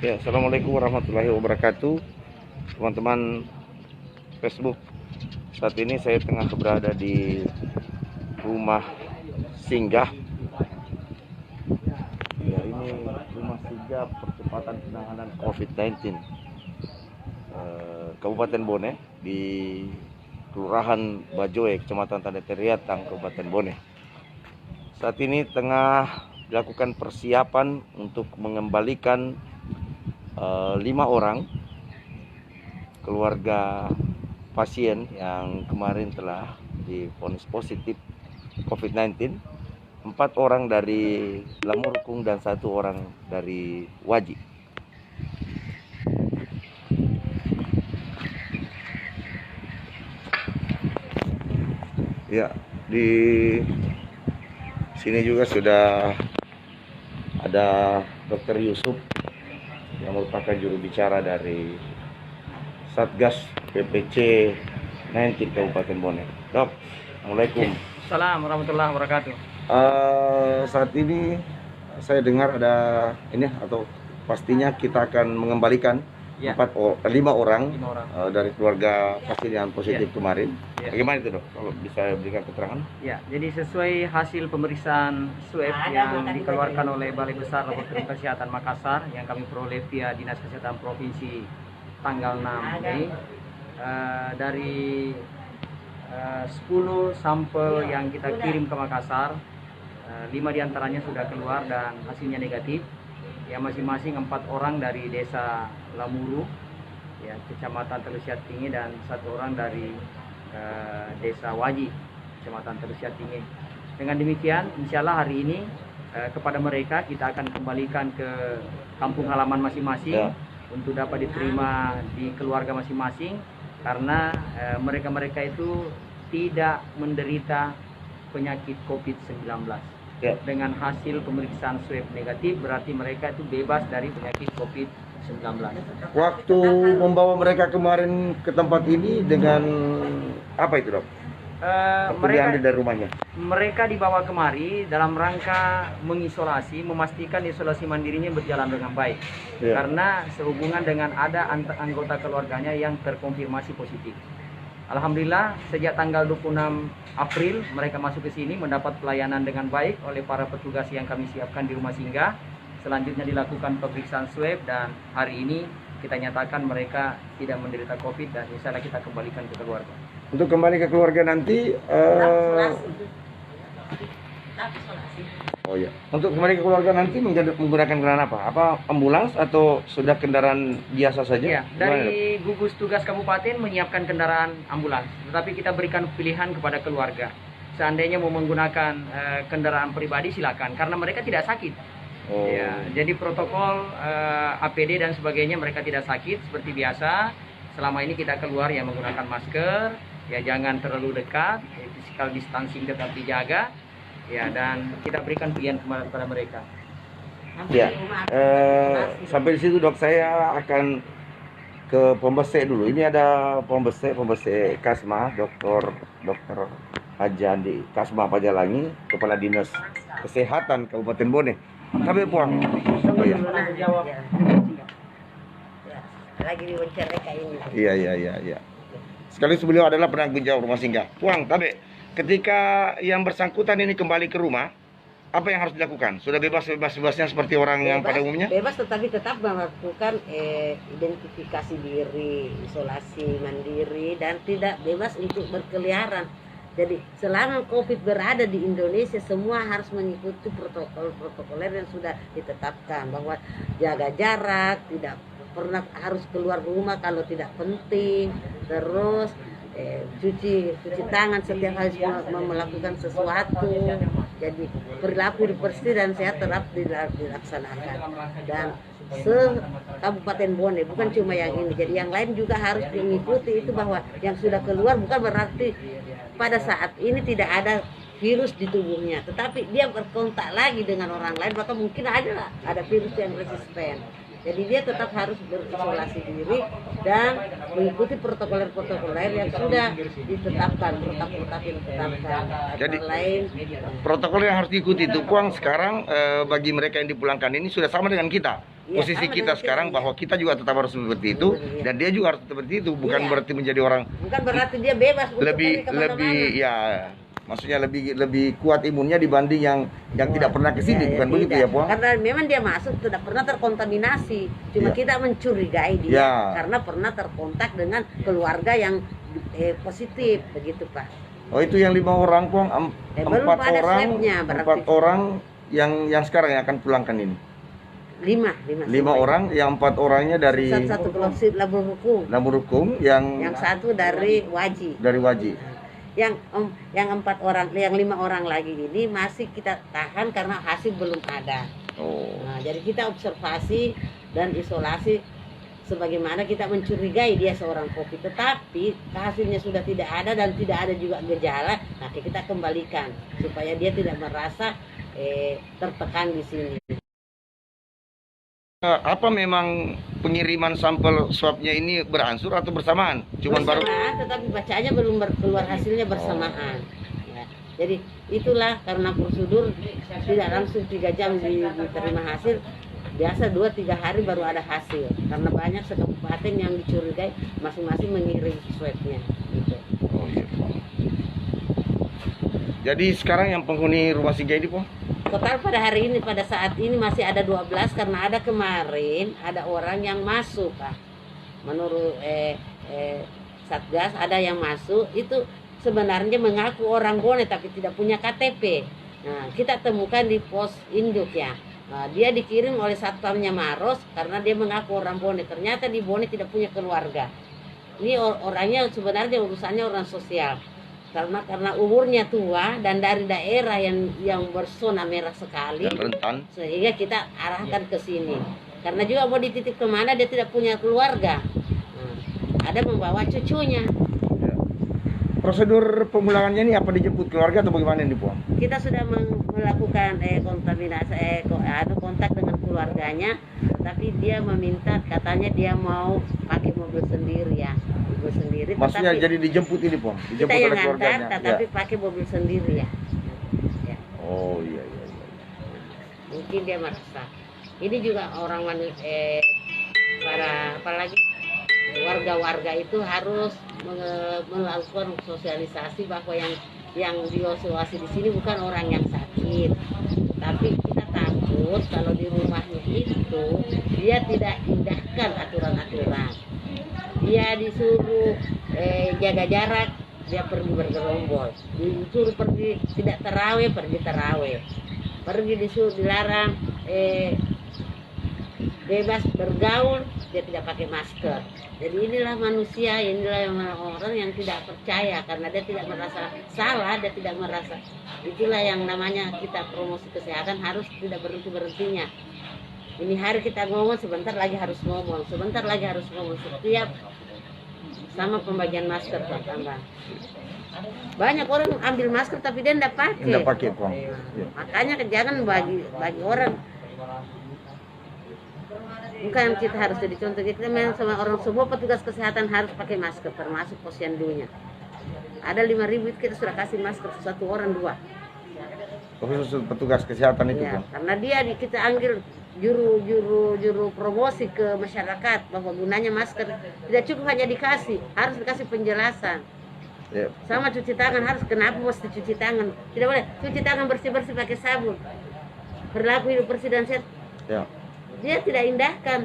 Ya, assalamualaikum warahmatullahi wabarakatuh, teman-teman Facebook. Saat ini saya tengah berada di rumah singgah. Ya, ini rumah singgah percepatan penanganan COVID-19 Kabupaten Bone di Kelurahan Bajoe, Kecamatan Tanda Teriatang, Kabupaten Bone. Saat ini tengah dilakukan persiapan untuk mengembalikan 5 orang keluarga pasien yang kemarin telah divonis positif COVID-19, 4 orang dari Lamurkung dan 1 orang dari Waji. Ya, di sini juga sudah ada Dr. Yusuf yang merupakan juru bicara dari Satgas PPC 19 Kabupaten Bone. Dok, Assalamualaikum. Assalamualaikum warahmatullahi wabarakatuh. Saat ini saya dengar ada ini, atau pastinya kita akan mengembalikan 5 orang, dari keluarga pasien yang positif kemarin. Bagaimana itu, Dok? Kalau bisa berikan keterangan? Ya, jadi sesuai hasil pemeriksaan swab yang dikeluarkan oleh Balai Besar Laboratorium Kesehatan Makassar yang kami peroleh via Dinas Kesehatan Provinsi tanggal 6 Mei, dari 10 sampel yang kita kirim ke Makassar, 5 diantaranya sudah keluar dan hasilnya negatif. Ya, masing-masing 4 orang dari desa Lamuru, ya, Kecamatan Telusiat Tinggi, dan 1 orang dari desa Waji, Kecamatan Telusiat Tinggi. Dengan demikian, insya Allah hari ini kepada mereka kita akan kembalikan ke kampung halaman masing-masing untuk dapat diterima di keluarga masing-masing, karena mereka-mereka itu tidak menderita penyakit COVID-19. Dengan hasil pemeriksaan swab negatif, berarti mereka itu bebas dari penyakit COVID-19. Waktu membawa mereka kemarin ke tempat ini dengan apa itu, Dok? Mereka dari rumahnya. Mereka dibawa kemari dalam rangka mengisolasi, memastikan isolasi mandirinya berjalan dengan baik. Karena sehubungan dengan ada anggota keluarganya yang terkonfirmasi positif. Alhamdulillah, sejak tanggal 26 April mereka masuk ke sini mendapat pelayanan dengan baik oleh para petugas yang kami siapkan di rumah singgah. Selanjutnya dilakukan pemeriksaan swab dan hari ini kita nyatakan mereka tidak menderita COVID dan insya Allah kita kembalikan ke keluarga. Untuk kembali ke keluarga nanti, untuk kembali ke keluarga nanti menggunakan kendaraan apa? Apa ambulans atau sudah kendaraan biasa saja? Ya, dari gugus tugas kabupaten menyiapkan kendaraan ambulans, tetapi kita berikan pilihan kepada keluarga. Seandainya mau menggunakan kendaraan pribadi silakan, karena mereka tidak sakit. Ya, jadi protokol APD dan sebagainya mereka tidak sakit seperti biasa. Selama ini kita keluar ya menggunakan masker, ya jangan terlalu dekat, physical distancing tetap dijaga, ya, dan kita berikan pilihan kepada mereka. Ya, sampai di situ, Dok, saya akan ke Pembesek dulu. Ini ada Pembesek Kasma, Dr. Hajandi Kasma Pajalangi, Kepala Dinas Kesehatan Kabupaten Bone. Tapi puang. Lagi diwawancara ini. Iya. Sekaligus beliau adalah penanggung jawab rumah singgah. Puang, tapi ketika yang bersangkutan ini kembali ke rumah, apa yang harus dilakukan? Sudah bebasnya seperti orang yang pada umumnya? Bebas, tetapi tetap melakukan identifikasi diri, isolasi mandiri, dan tidak bebas untuk berkeliaran. Jadi selama COVID berada di Indonesia, semua harus mengikuti protokol-protokoler yang sudah ditetapkan, bahwa jaga jarak, tidak pernah harus keluar rumah kalau tidak penting, terus cuci tangan setiap harus melakukan sesuatu. Jadi perilaku bersih dan sehat tetap dilaksanakan. Dan Kabupaten Bone, bukan cuma yang ini, jadi yang lain juga harus mengikuti itu, bahwa yang sudah keluar bukan berarti pada saat ini tidak ada virus di tubuhnya, tetapi dia berkontak lagi dengan orang lain, maka mungkin ada virus yang resisten. Jadi dia tetap harus berisolasi diri dan mengikuti protokoler yang sudah ditetapkan, protap-protap yang ditetapkan. Jadi protokol yang harus diikuti itu, Puang, sekarang bagi mereka yang dipulangkan ini sudah sama dengan kita. Iya, posisi sama kita dengan sekarang kita, bahwa kita juga tetap harus seperti itu Iya. dan dia juga harus seperti itu, bukan Iya. berarti menjadi orang bukan berarti dia bebas untuk lebih pergi kemana-mana. ya maksudnya lebih kuat imunnya dibanding yang tidak pernah ke sini, bukan begitu tidak. ya, Puang? Karena memang dia masuk tidak pernah terkontaminasi. Cuma Iya. kita mencurigai dia Ya. karena pernah terkontak dengan keluarga yang positif, begitu Pak. Oh, itu yang 5 orang, Puang. Belum Empat ada orang, swabnya, berarti. 4 orang yang sekarang yang akan pulangkan ini. 5 5 orang, yang 4 orangnya dari satu kelompok labor hukum, Hukum, yang satu dari Waji. Waji. Yang 4 orang, yang 5 orang lagi ini masih kita tahan karena hasil belum ada. Oh. Nah, jadi kita observasi dan isolasi sebagaimana kita mencurigai dia seorang COVID, tetapi hasilnya sudah tidak ada dan tidak ada juga gejala. Nah, kita kembalikan supaya dia tidak merasa tertekan di sini. Apa memang pengiriman sampel swabnya ini beransur atau bersamaan? Cuman baru Bersamaan, tetapi bacaannya belum keluar hasilnya bersamaan. Ya, jadi itulah karena prosedur tidak langsung 3 jam diterima hasil. Biasa 2-3 hari baru ada hasil. Karena banyak sekabupaten yang dicurigai masing-masing mengirim swabnya. Gitu. Oh, iya. Jadi sekarang yang penghuni rumah singgah ini, Pak? Total pada hari ini, pada saat ini masih ada 12 karena ada kemarin ada orang yang masuk, Pak. Menurut Satgas ada yang masuk itu sebenarnya mengaku orang Bone tapi tidak punya KTP. Nah, kita temukan di pos induk ya. Nah, dia dikirim oleh satpamnya Maros karena dia mengaku orang Bone. Ternyata di Bone tidak punya keluarga. Ini orangnya sebenarnya urusannya orang sosial. Karena umurnya tua dan dari daerah yang berzona merah sekali, Dan rentan. sehingga kita arahkan ke sini. Karena juga mau dititip kemana dia tidak punya keluarga. Nah, ada membawa cucunya. Ya. Prosedur pemulangannya ini apa, dijemput keluarga atau bagaimana ini, Puang? Kita sudah melakukan kontaminasi kontak dengan keluarganya, tapi dia meminta, katanya dia mau pakai mobil sendiri ya, mobil sendiri. Maksudnya tetapi jadi dijemput ini, Puang? kita Dijemput yang oleh antar, keluarganya. tetapi Ya. pakai mobil sendiri ya. Ya. Oh, iya. Mungkin dia merasa ini juga orang para apalagi warga-warga itu harus melakukan sosialisasi bahwa yang diisolasi di sini bukan orang yang sakit, tapi kita takut kalau di rumahnya itu dia tidak indahkan aturan-aturan, dia disuruh jaga jarak, dia pergi bergerombol, disuruh pergi tidak taraweh, pergi taraweh, pergi disuruh dilarang bebas bergaul, dia tidak pakai masker. Jadi inilah manusia, inilah orang yang tidak percaya karena dia tidak merasa salah, dia tidak merasa. Itulah yang namanya kita promosi kesehatan harus tidak berhenti-berhentinya. Ini hari kita ngomong, sebentar lagi harus ngomong, sebentar lagi harus ngomong, setiap sama pembagian masker Pak Tambang. Banyak orang ambil masker tapi dia tidak pakai. Tidak pakai, Puang. Ya. Makanya jangan bagi orang. Bukan kita harus jadi contoh, kita memang sama orang, semua petugas kesehatan harus pakai masker termasuk posyandunya. Ada 5.000 itu kita sudah kasih masker satu orang 2. Khusus petugas kesehatan itu, Ya, Puang. karena dia kita ambil juru promosi ke masyarakat bahwa gunanya masker tidak cukup hanya dikasih, harus dikasih penjelasan. Ya. Sama cuci tangan, harus kenapa mesti cuci tangan? Tidak boleh cuci tangan bersih-bersih pakai sabun. Berlaku hidup bersih dan sehat. Ya. Dia tidak indahkan,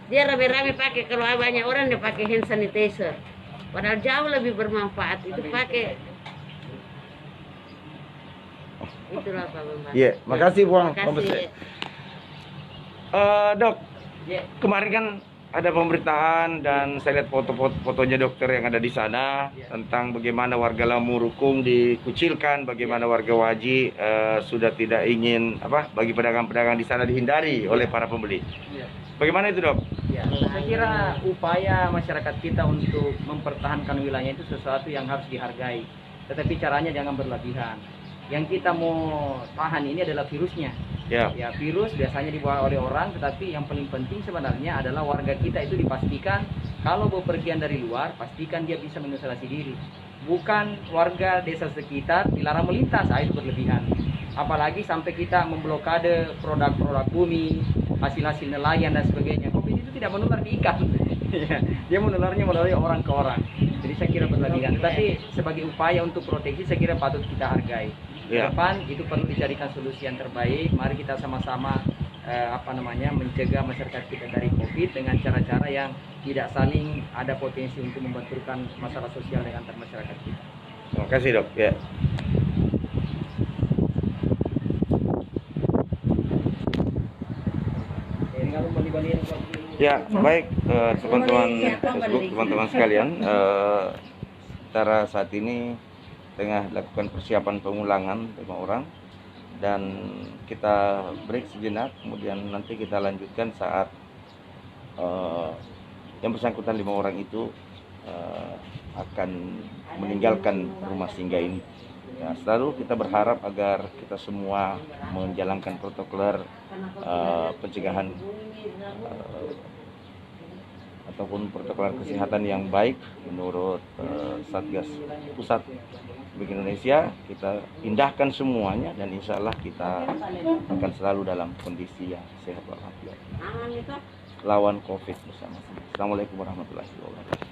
dia rame-rame pakai, kalau banyak orang dia pakai hand sanitizer, padahal jauh lebih bermanfaat itu pakai. Itulah Pak Bambang. Iya, makasih, Puang. Makasih. Dok, kemarin kan ada pemberitaan dan saya lihat fotonya dokter yang ada di sana tentang bagaimana warga Lamurukung dikucilkan, bagaimana warga Waji sudah tidak ingin bagi pedagang-pedagang di sana dihindari oleh para pembeli. Bagaimana itu, Dok? Ya, saya kira upaya masyarakat kita untuk mempertahankan wilayah itu sesuatu yang harus dihargai. Tetapi caranya jangan berlebihan. Yang kita mau tahan ini adalah virusnya. Ya. Ya, virus biasanya dibawa oleh orang, tetapi yang paling penting sebenarnya adalah warga kita itu dipastikan kalau bepergian dari luar, pastikan dia bisa mengisolasi diri. Bukan warga desa sekitar dilarang melintas, itu berlebihan. apalagi sampai kita memblokade produk-produk bumi, hasil-hasil nelayan dan sebagainya. COVID itu tidak menular di ikan. Dia menularnya melalui orang ke orang. Jadi saya kira berlebihan. Tetapi sebagai upaya untuk proteksi saya kira patut kita hargai. Ke Ya. depan itu perlu dicarikan solusi yang terbaik. Mari kita sama-sama mencegah masyarakat kita dari COVID dengan cara-cara yang tidak saling ada potensi untuk membenturkan masalah sosial dengan antar masyarakat kita. Terima kasih dok. Ya. Ya, baik teman-teman Facebook, teman-teman sekalian, secara saat ini tengah dilakukan persiapan pemulangan 5 orang dan kita break sejenak, kemudian nanti kita lanjutkan saat yang bersangkutan 5 orang itu akan meninggalkan rumah singgah ini. Ya, selalu kita berharap agar kita semua menjalankan protokol pencegahan ataupun protokol kesehatan yang baik menurut Satgas Pusat Republik Indonesia. Kita indahkan semuanya dan insya Allah kita akan selalu dalam kondisi yang sehat walafiat lawan COVID bersama-sama. Assalamualaikum warahmatullahi wabarakatuh.